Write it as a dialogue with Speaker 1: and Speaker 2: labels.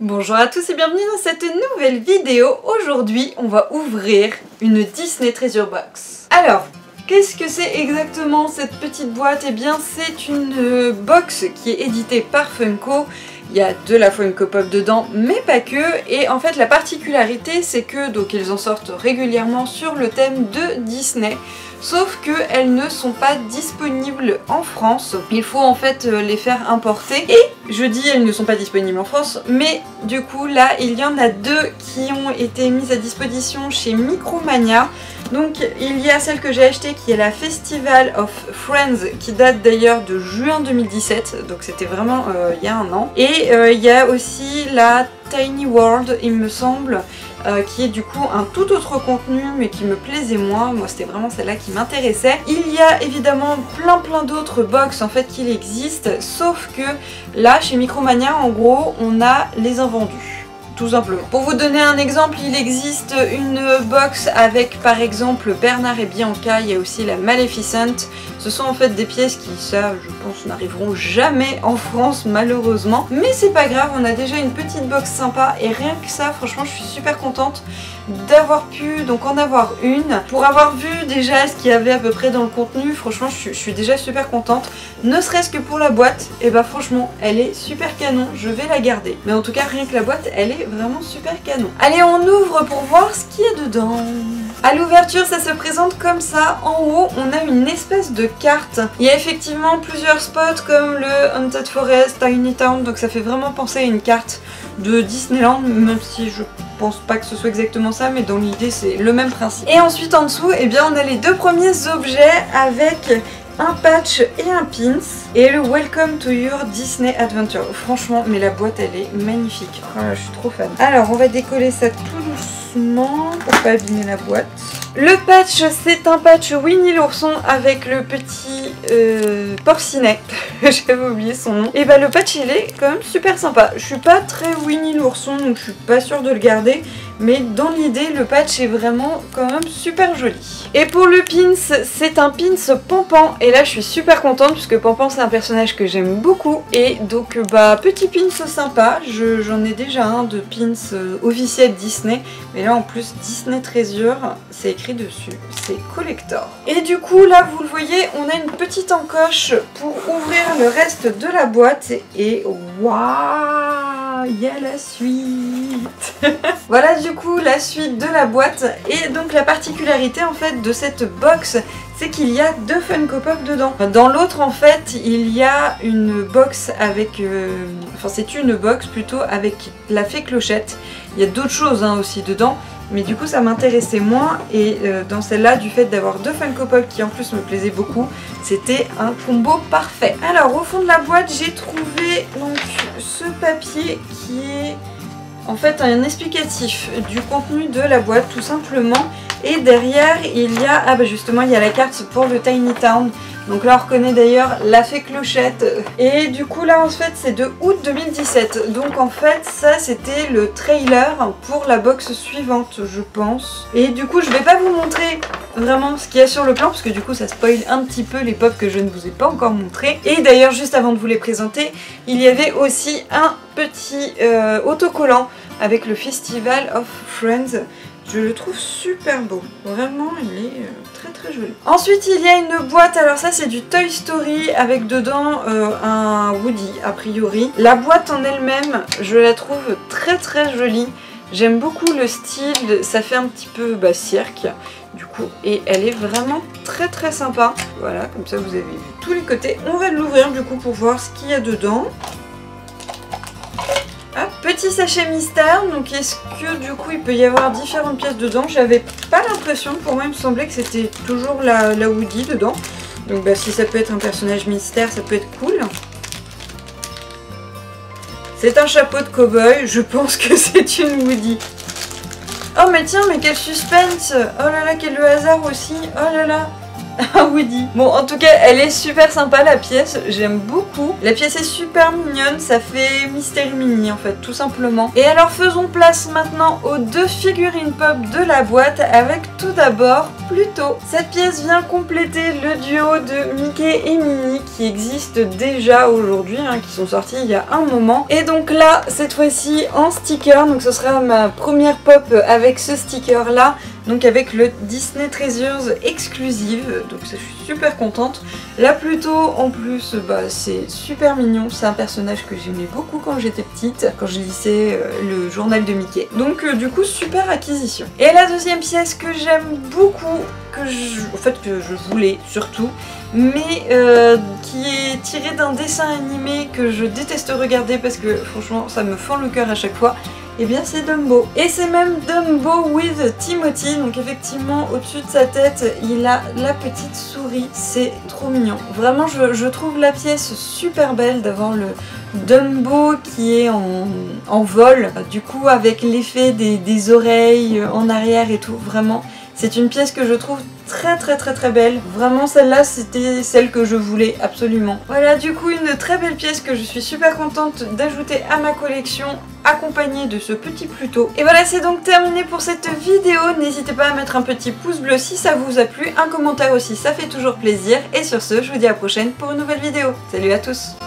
Speaker 1: Bonjour à tous et bienvenue dans cette nouvelle vidéo. Aujourd'hui, on va ouvrir une Disney Treasure Box. Alors, qu'est-ce que c'est exactement cette petite boîte? Eh bien, c'est une box qui est éditée par Funko. Il y a de la Funko Pop dedans, mais pas que. Et en fait, la particularité, c'est que donc ils en sortent régulièrement sur le thème de Disney. Sauf qu'elles ne sont pas disponibles en France. Il faut en fait les faire importer. Et je dis elles ne sont pas disponibles en France, mais du coup là il y en a deux qui ont été mises à disposition chez Micromania. Donc il y a celle que j'ai achetée qui est la Festival of Friends, qui date d'ailleurs de juin 2017, donc c'était vraiment il y a un an. Et il y a aussi la Tiny World, il me semble, qui est du coup un tout autre contenu mais qui me plaisait moins. Moi c'était vraiment celle-là qui m'intéressait. Il y a évidemment plein d'autres box en fait qui existent, sauf que là chez Micromania en gros on a les invendus. Tout simplement. Pour vous donner un exemple, il existe une box avec par exemple Bernard et Bianca, il y a aussi la Maleficent. Ce sont en fait des pièces qui, ça, je pense, n'arriveront jamais en France malheureusement. Mais c'est pas grave, on a déjà une petite box sympa et rien que ça, franchement, je suis super contente d'avoir pu donc en avoir une. Pour avoir vu déjà ce qu'il y avait à peu près dans le contenu, franchement, je suis déjà super contente. Ne serait-ce que pour la boîte, et bah franchement, elle est super canon, je vais la garder. Mais en tout cas, rien que la boîte, elle est vraiment super canon. Allez, on ouvre pour voir ce qu'il y a dedans. À l'ouverture, ça se présente comme ça. En haut, on a une espèce de carte. Il y a effectivement plusieurs spots comme le Haunted Forest, Tiny Town, donc ça fait vraiment penser à une carte de Disneyland, même si je pense pas que ce soit exactement ça, mais dans l'idée c'est le même principe. Et ensuite en dessous, eh bien on a les deux premiers objets avec un patch et un pins et le Welcome to your Disney Adventure. Franchement, mais la boîte elle est magnifique. Oh là, je suis trop fan. Alors on va décoller ça tout doucement pour pas abîmer la boîte. Le patch, c'est un patch Winnie l'ourson avec le petit porcinet. J'avais oublié son nom. Et bah le patch il est quand même super sympa. Je suis pas très Winnie l'ourson donc je suis pas sûre de le garder. Mais dans l'idée, le patch est vraiment quand même super joli. Et pour le pins, c'est un pins Pampan. Et là, je suis super contente puisque Pampan, c'est un personnage que j'aime beaucoup. Et donc, bah, petit pins sympa. J'en ai déjà un de pins officiel Disney. Mais là, en plus, Disney Treasure, c'est écrit dessus. C'est collector. Et du coup, là, vous le voyez, on a une petite encoche pour ouvrir le reste de la boîte. Et waouh, il y a la suite. Voilà du coup la suite de la boîte. Et donc la particularité en fait de cette box, c'est qu'il y a deux Funko Pop dedans. Dans l'autre en fait il y a une box avec enfin c'est une box plutôt avec la fée Clochette. Il y a d'autres choses hein, aussi dedans, mais du coup ça m'intéressait moins. Et dans celle-là, du fait d'avoir deux Funko Pop qui en plus me plaisaient beaucoup, c'était un combo parfait. Alors au fond de la boîte j'ai trouvé donc ce papier qui est en fait un explicatif du contenu de la boîte tout simplement. Et derrière il y a, ah bah justement il y a la carte pour le Tiny Town. Donc là on reconnaît d'ailleurs la fée Clochette. Et du coup là en fait c'est de août 2017. Donc en fait ça c'était le trailer pour la box suivante je pense. Et du coup je vais pas vous montrer vraiment ce qu'il y a sur le plan parce que du coup ça spoil un petit peu les pops que je ne vous ai pas encore montré. Et d'ailleurs juste avant de vous les présenter, il y avait aussi un petit autocollant avec le Festival of Friends. Je le trouve super beau, vraiment il est très joli. Ensuite il y a une boîte, alors ça c'est du Toy Story avec dedans un Woody a priori. La boîte en elle-même je la trouve très jolie. J'aime beaucoup le style, ça fait un petit peu cirque du coup et elle est vraiment très sympa. Voilà, comme ça vous avez vu tous les côtés. On va l'ouvrir du coup pour voir ce qu'il y a dedans. Hop, petit sachet mystère, donc est-ce que du coup il peut y avoir différentes pièces dedans? J'avais pas l'impression, pour moi il me semblait que c'était toujours la Woody dedans. Donc bah si ça peut être un personnage mystère, ça peut être cool. C'est un chapeau de cow-boy, je pense que c'est une Woody. Oh mais tiens, mais quel suspense! Oh là là, quel le hasard aussi! Oh là là! un Woody. Bon, en tout cas, elle est super sympa la pièce, j'aime beaucoup. La pièce est super mignonne, ça fait Mystery Mini en fait, tout simplement. Et alors faisons place maintenant aux 2 figurines pop de la boîte avec tout d'abord Pluto. Cette pièce vient compléter le duo de Mickey et Minnie qui existe déjà aujourd'hui, hein, qui sont sortis il y a un moment. Et donc là, cette fois-ci en sticker, donc ce sera ma première pop avec ce sticker là. Donc avec le Disney Treasures exclusive, donc je suis super contente. Là Pluto en plus, c'est super mignon, c'est un personnage que j'aimais beaucoup quand j'étais petite, quand je lisais le journal de Mickey. Donc du coup super acquisition. Et la deuxième pièce que j'aime beaucoup, que je voulais surtout, mais qui est tirée d'un dessin animé que je déteste regarder parce que franchement ça me fend le cœur à chaque fois. Et bien c'est Dumbo. Et c'est même Dumbo with Timothy, donc effectivement au-dessus de sa tête il a la petite souris, c'est trop mignon. Vraiment je trouve la pièce super belle d'avoir le Dumbo qui est en vol, du coup avec l'effet des oreilles en arrière et tout, vraiment. C'est une pièce que je trouve très belle. Vraiment celle-là c'était celle que je voulais absolument. Voilà du coup une très belle pièce que je suis super contente d'ajouter à ma collection accompagnée de ce petit Pluto. Et voilà c'est donc terminé pour cette vidéo. N'hésitez pas à mettre un petit pouce bleu si ça vous a plu, un commentaire aussi ça fait toujours plaisir. Et sur ce je vous dis à la prochaine pour une nouvelle vidéo. Salut à tous!